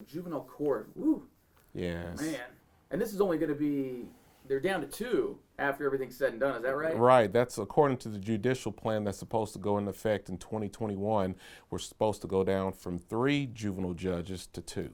Juvenile court. Woo, Yes. man. And this is only going to be, they're down to two after everything's said and done. Is that right? Right. That's according to the judicial plan that's supposed to go into effect in 2021. We're supposed to go down from 3 juvenile judges to 2.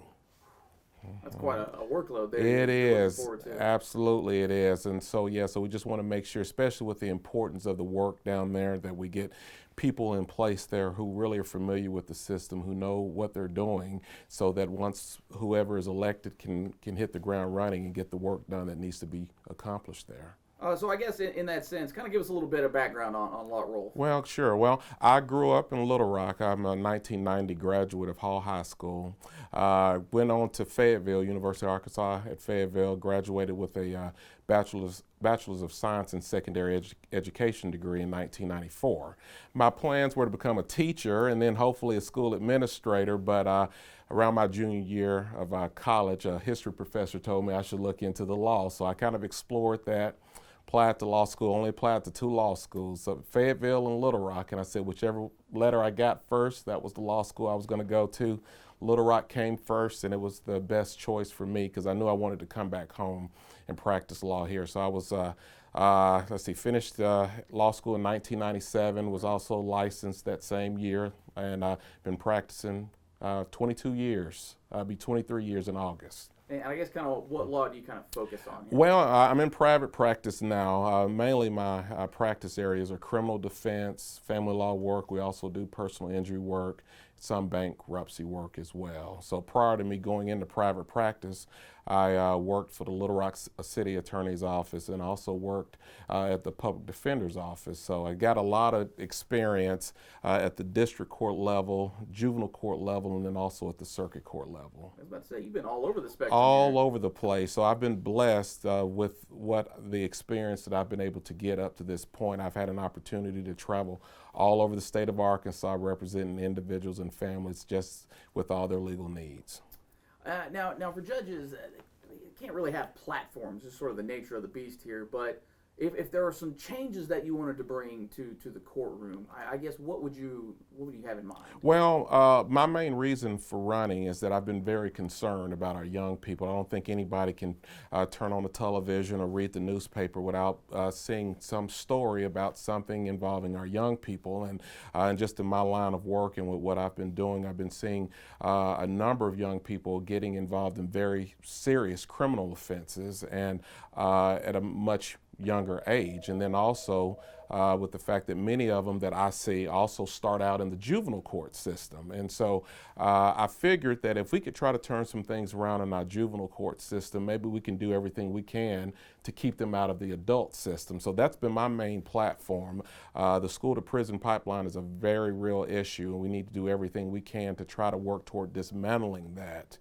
That's quite a workload there It you're looking is. forward to. Absolutely it is. And so, yeah, so we just want to make sure, especially with the importance of the work down there, that we get people in place there who really are familiar with the system, who know what they're doing, so that once whoever is elected can hit the ground running and get the work done that needs to be accomplished there. So I guess in that sense, kind of give us a little bit of background on Lott Rolfe. Well, sure. Well, I grew up in Little Rock. I'm a 1990 graduate of Hall High School. Went on to Fayetteville, University of Arkansas at Fayetteville, graduated with a bachelor's of Science in Secondary Education degree in 1994. My plans were to become a teacher and then hopefully a school administrator, but around my junior year of college, a history professor told me I should look into the law. So I kind of explored that. Applied to law school, only applied to 2 law schools, so Fayetteville and Little Rock. And I said, whichever letter I got first, that was the law school I was going to go to. Little Rock came first, and it was the best choice for me because I knew I wanted to come back home and practice law here. So I was, finished law school in 1997, was also licensed that same year, and been practicing 22 years. I'll be 23 years in August. And I guess kind of what law do you kind of focus on here? Well, I'm in private practice now. Mainly my practice areas are criminal defense, family law work. We also do personal injury work, some bankruptcy work as well. So prior to me going into private practice, I worked for the Little Rock City Attorney's Office and also worked at the Public Defender's Office. So I got a lot of experience at the district court level, juvenile court level, and then also at the circuit court level. I was about to say, you've been all over the spectrum All here. over the place. So I've been blessed with what the experience that I've been able to get up to this point. I've had an opportunity to travel all over the state of Arkansas representing individuals and families just with all their legal needs. Now for judges, you can't really have platforms. It's sort of the nature of the beast here. But if there are some changes that you wanted to bring to the courtroom, I guess what would you have in mind? Well, my main reason for running is that I've been very concerned about our young people. I don't think anybody can turn on the television or read the newspaper without seeing some story about something involving our young people. And just in my line of work and with what I've been doing, I've been seeing a number of young people getting involved in very serious criminal offenses and at a much younger age. And then also with the fact that many of them that I see also start out in the juvenile court system. And so I figured that if we could try to turn some things around in our juvenile court system, maybe we can do everything we can to keep them out of the adult system. So that's been my main platform. The school to prison pipeline is a very real issue, and we need to do everything we can to try to work toward dismantling that.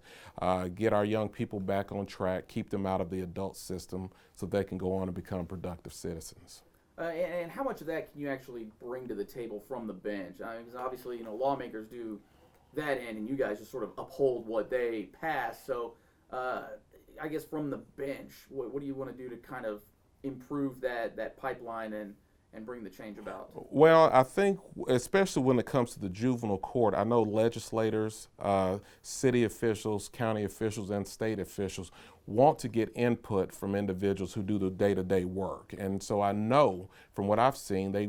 Get our young people back on track, keep them out of the adult system so they can go on and become productive citizens. And how much of that can you actually bring to the table from the bench? I mean, because obviously, lawmakers do that end, and you guys just sort of uphold what they pass. So, I guess from the bench, what do you want to do to kind of improve that pipeline and bring the change about? Well, I think especially when it comes to the juvenile court, I know legislators, city officials, county officials, and state officials want to get input from individuals who do the day-to-day work. And so I know from what I've seen, they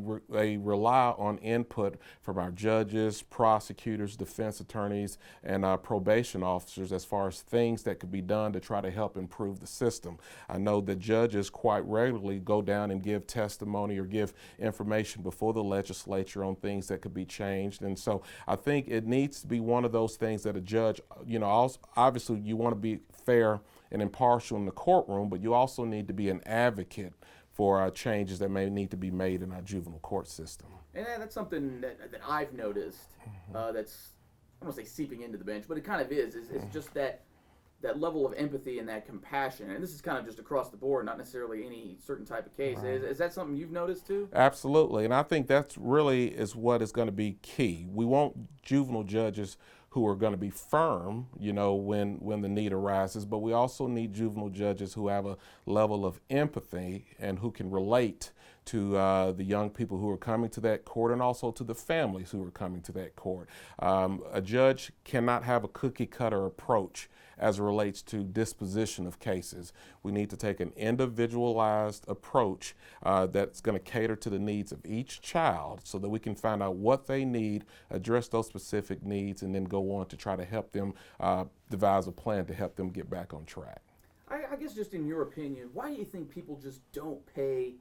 rely on input from our judges, prosecutors, defense attorneys, and probation officers as far as things that could be done to try to help improve the system. I know that judges quite regularly go down and give testimony or give information before the legislature on things that could be changed. And so I think it needs to be one of those things that a judge, also, obviously you want to be fair and impartial in the courtroom, but you also need to be an advocate for changes that may need to be made in our juvenile court system. And that's something that I've noticed that's, I don't want to say seeping into the bench, but it kind of is. It's just that level of empathy and that compassion. And this is kind of just across the board, not necessarily any certain type of case. Right. Is that something you've noticed too? Absolutely. And I think that's really is what is going to be key. We want juvenile judges who are going to be firm, when the need arises, but we also need juvenile judges who have a level of empathy and who can relate to the young people who are coming to that court and also to the families who are coming to that court. A judge cannot have a cookie cutter approach as it relates to disposition of cases. We need to take an individualized approach that's going to cater to the needs of each child so that we can find out what they need, address those specific needs, and then go on to try to help them devise a plan to help them get back on track. I guess just in your opinion, why do you think people just don't pay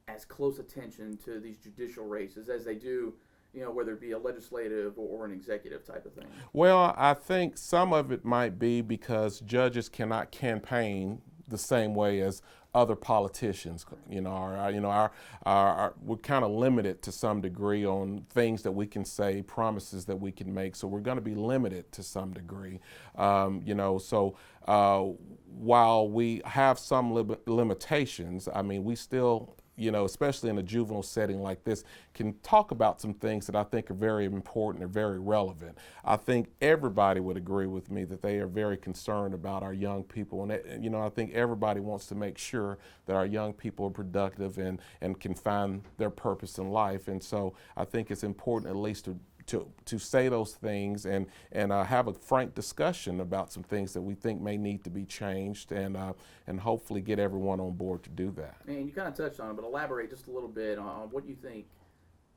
as close attention to these judicial races as they do, whether it be a legislative or an executive type of thing? Well, I think some of it might be because judges cannot campaign the same way as other politicians. We're kind of limited to some degree on things that we can say, promises that we can make. So we're going to be limited to some degree. While we have some limitations, I mean, we still, especially in a juvenile setting like this, can talk about some things that I think are very important or very relevant. I think everybody would agree with me that they are very concerned about our young people. And, I think everybody wants to make sure that our young people are productive and can find their purpose in life. And so I think it's important at least to say those things and have a frank discussion about some things that we think may need to be changed and hopefully get everyone on board to do that. And you kind of touched on it, but elaborate just a little bit on what you think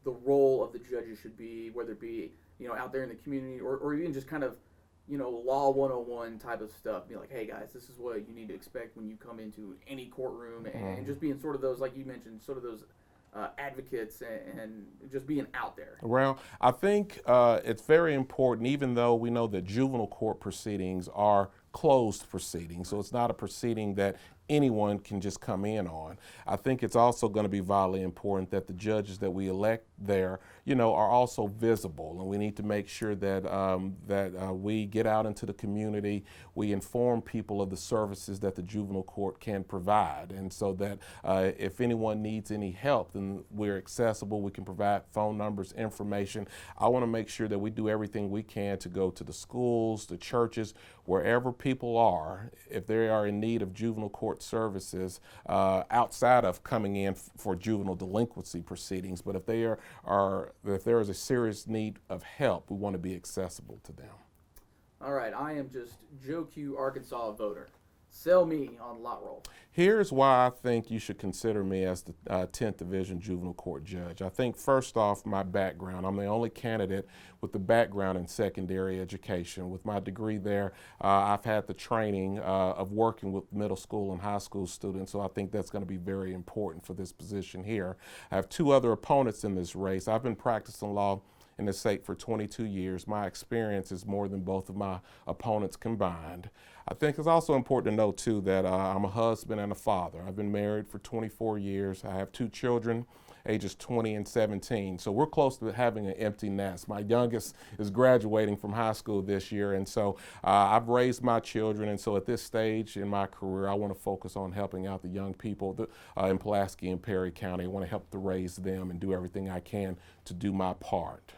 the role of the judges should be, whether it be, out there in the community or even just kind of, law 101 type of stuff. Be like, hey guys, this is what you need to expect when you come into any courtroom and just being sort of those, like you mentioned, sort of those advocates and just being out there. Well, I think it's very important, even though we know that juvenile court proceedings are closed proceedings, so it's not a proceeding that anyone can just come in on. I think it's also going to be vitally important that the judges that we elect there, are also visible, and we need to make sure that we get out into the community, we inform people of the services that the juvenile court can provide, and so that if anyone needs any help, then we're accessible. We can provide phone numbers, information. I want to make sure that we do everything we can to go to the schools, the churches, wherever people are, if they are in need of juvenile court services outside of coming in for juvenile delinquency proceedings. But if if there is a serious need of help, we want to be accessible to them. All right, I am just Joe Q, Arkansas voter. Sell me on Lott Rolfe. Here's why I think you should consider me as the 10th Division Juvenile Court Judge. I think first off, my background. I'm the only candidate with the background in secondary education. With my degree there, I've had the training of working with middle school and high school students, so I think that's going to be very important for this position here. I have two other opponents in this race. I've been practicing law in the state for 22 years. My experience is more than both of my opponents combined. I think it's also important to know, too, that I'm a husband and a father. I've been married for 24 years. I have two children, ages 20 and 17. So we're close to having an empty nest. My youngest is graduating from high school this year, and so I've raised my children, and so at this stage in my career, I want to focus on helping out the young people in Pulaski and Perry County. I want to help to raise them and do everything I can to do my part.